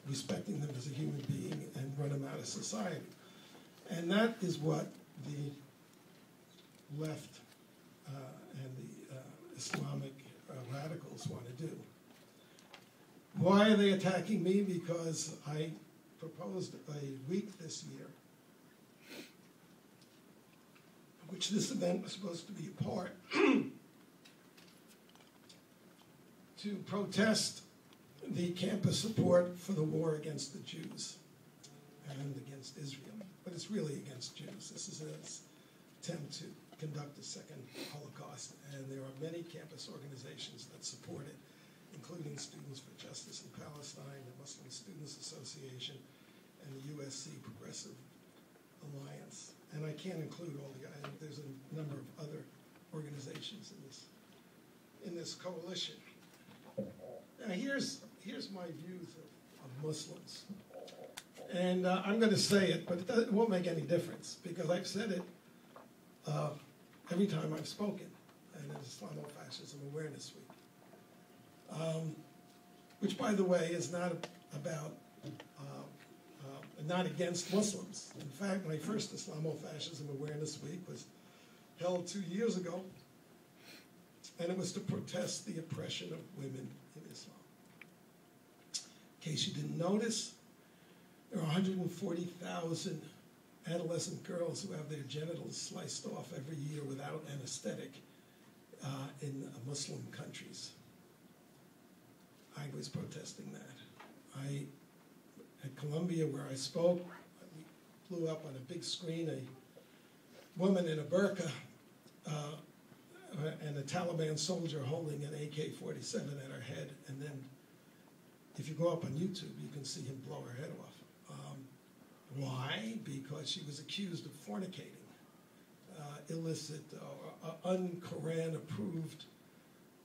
respecting them as a human being and run them out of society. And that is what the left and the Islamic radicals want to do. Why are they attacking me? Because I proposed a week this year, which this event was supposed to be a part, to protest the campus support for the war against the Jews and against Israel. But it's really against Jews. This is an attempt to conduct a second Holocaust, and there are many campus organizations that support it, including Students for Justice in Palestine, the Muslim Students Association, and the USC Progressive Alliance. And I can't include all the guys. There's a number of other organizations in this coalition. Now here's my views of Muslims. And I'm going to say it, but it won't make any difference, because I've said it every time I've spoken, and it's Islamofascism Awareness Week. Which, by the way, is not about, not against Muslims. In fact, my first Islamofascism Awareness Week was held 2 years ago, and it was to protest the oppression of women in Islam. In case you didn't notice, there are 140,000 adolescent girls who have their genitals sliced off every year without anesthetic in Muslim countries. I was protesting that. At Columbia, where I spoke, we blew up on a big screen a woman in a burqa and a Taliban soldier holding an AK-47 at her head, and then if you go up on YouTube, you can see him blow her head off. Why? Because she was accused of fornicating, illicit, un-Quran approved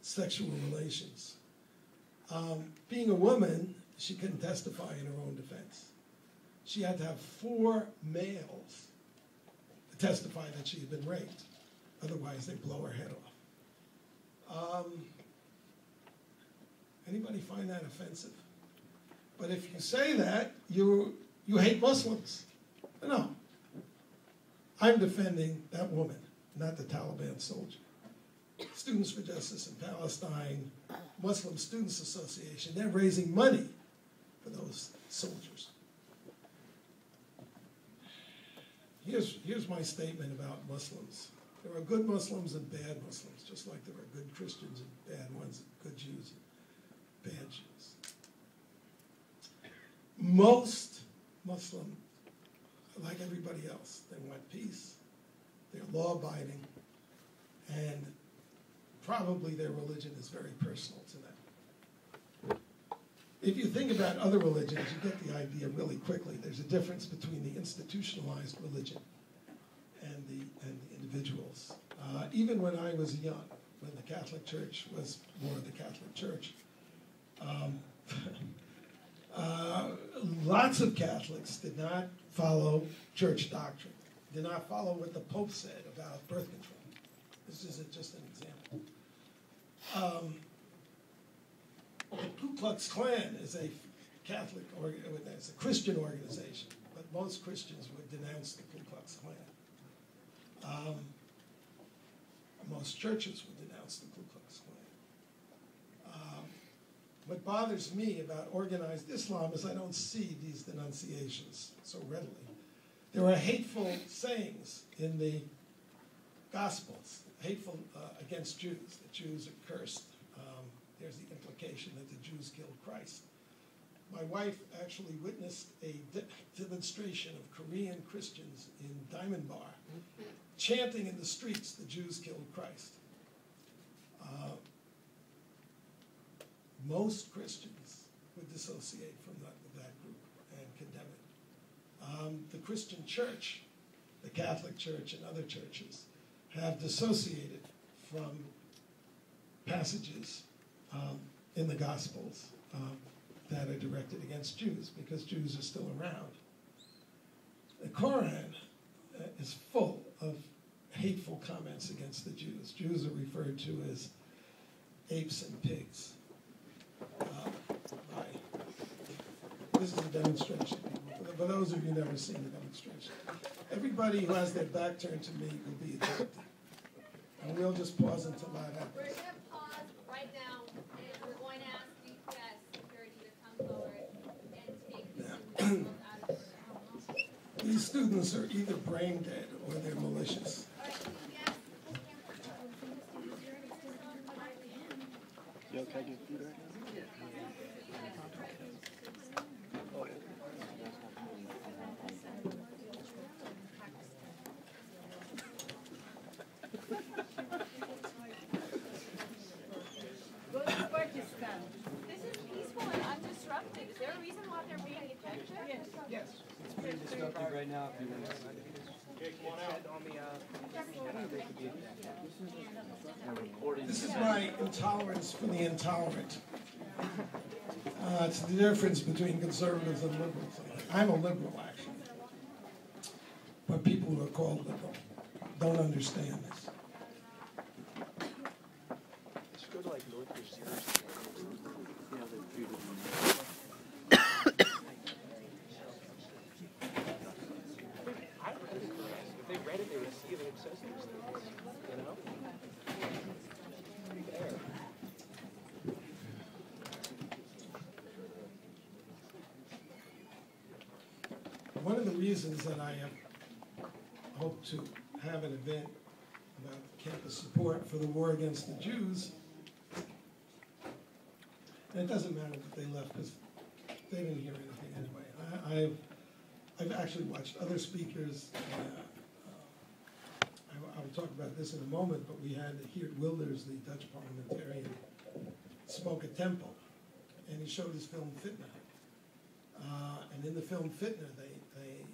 sexual relations. Being a woman, she couldn't testify in her own defense. She had to have 4 males to testify that she had been raped. Otherwise, they'd blow her head off. Anybody find that offensive? But if you say that, you hate Muslims. No. I'm defending that woman, not the Taliban soldier. Students for Justice in Palestine, Muslim Students Association, they're raising money for those soldiers. Here's my statement about Muslims. There are good Muslims and bad Muslims, just like there are good Christians and bad ones, good Jews and bad Jews. Most Muslims, like everybody else, they want peace, they're law-abiding, and probably their religion is very personal to them. If you think about other religions, you get the idea really quickly. There's a difference between the institutionalized religion and the individuals. Even when I was young, when the Catholic Church was more the Catholic Church, lots of Catholics did not follow church doctrine, did not follow what the Pope said about birth control. This is just an example. The Ku Klux Klan is a Catholic, it's a Christian organization, but most Christians would denounce the Ku Klux Klan. Most churches would denounce the Ku Klux Klan. What bothers me about organized Islam is I don't see these denunciations so readily. There are hateful sayings in the Gospels, hateful against Jews. The Jews are cursed. There's the implication that the Jews killed Christ. My wife actually witnessed a demonstration of Korean Christians in Diamond Bar, chanting in the streets, "The Jews killed Christ." Most Christians would dissociate from that group and condemn it. The Christian church, the Catholic Church and other churches, have dissociated from passages in the Gospels that are directed against Jews, because Jews are still around. The Quran is full of hateful comments against the Jews. Jews are referred to as apes and pigs by This is a demonstration. For those of you who've never seen a demonstration, everybody who has their back turned to me will be ejected. And we'll just pause until that happens. We're going to pause right now, and we're going to ask DPS security to come forward and take these individuals out of the room. These students are either brain dead or they're malicious. All right, DPS. You okay to do that? This is peaceful and undisrupted. Is there a reason why they're being ejected? Yes, it's pretty disruptive right now. If you want to. This is my intolerance for the intolerant. It's the difference between conservatives and liberals. I'm a liberal, actually. But people who are called liberal don't understand this. Let's go to like North Brazil. You know, they're treated. If they read it, they would see that it says these things. You know? There. One of the reasons that I have hoped to have an event about campus support for the war against the Jews, and it doesn't matter that they left because they didn't hear anything anyway. I've actually watched other speakers. I will talk about this in a moment, but we had Geert Wilders, the Dutch parliamentarian, spoke at Temple, and he showed his film Fitna. And in the film Fitna, they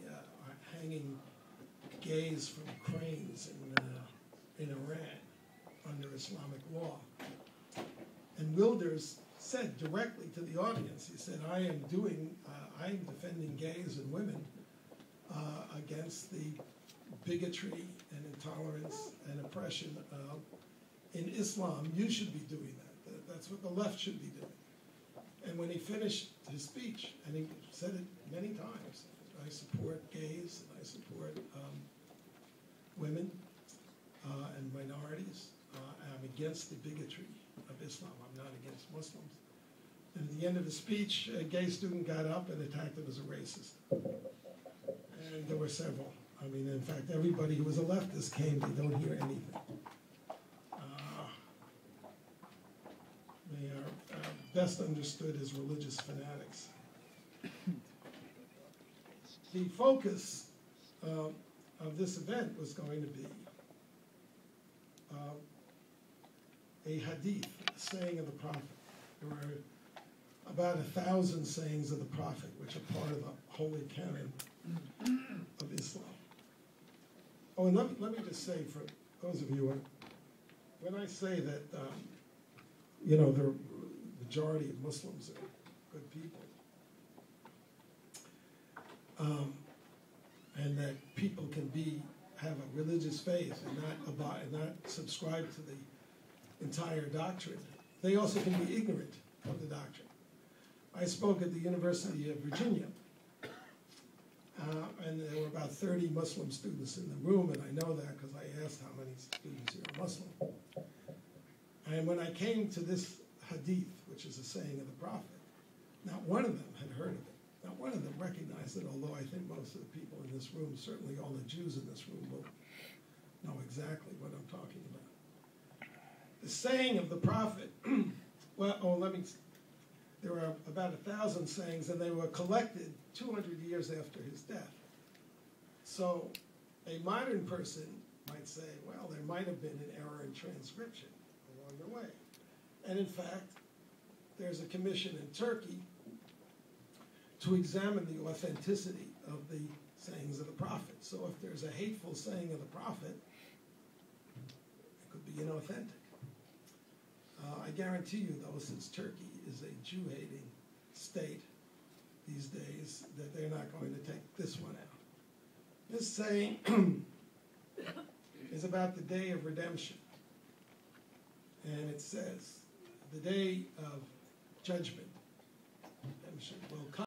are hanging gays from cranes in Iran under Islamic law. And Wilders said directly to the audience, he said, I am defending gays and women against the bigotry and intolerance and oppression in Islam. You should be doing that. That's what the left should be doing. And when he finished his speech, and he said it many times, I support gays, and I support women and minorities. I'm against the bigotry of Islam. I'm not against Muslims. And at the end of the speech, a gay student got up and attacked him as a racist. And there were several. I mean, in fact, everybody who was a leftist came. They don't hear anything. They are best understood as religious fanatics. The focus of this event was going to be a hadith, a saying of the Prophet. There were about 1,000 sayings of the Prophet, which are part of the holy canon of Islam. Oh, and let me just say, for those of you, when I say that, you know, the majority of Muslims are good people, and that people can have a religious faith and not subscribe to the entire doctrine, they also can be ignorant of the doctrine. I spoke at the University of Virginia, and there were about 30 Muslim students in the room, and I know that because I asked how many students here are Muslim. And when I came to this hadith, which is a saying of the Prophet, not one of them had heard of it. Not one of them recognized it, although I think most of the people in this room, certainly all the Jews in this room, will know exactly what I'm talking about. The saying of the Prophet, there were about 1,000 sayings, and they were collected 200 years after his death. So a modern person might say, well, there might have been an error in transcription along the way. And in fact, there's a commission in Turkey to examine the authenticity of the sayings of the Prophet. So if there's a hateful saying of the Prophet, it could be inauthentic. I guarantee you, though, since Turkey is a Jew-hating state these days, that they're not going to take this one out. This saying is about the day of redemption. And it says, the day of judgment, redemption will come.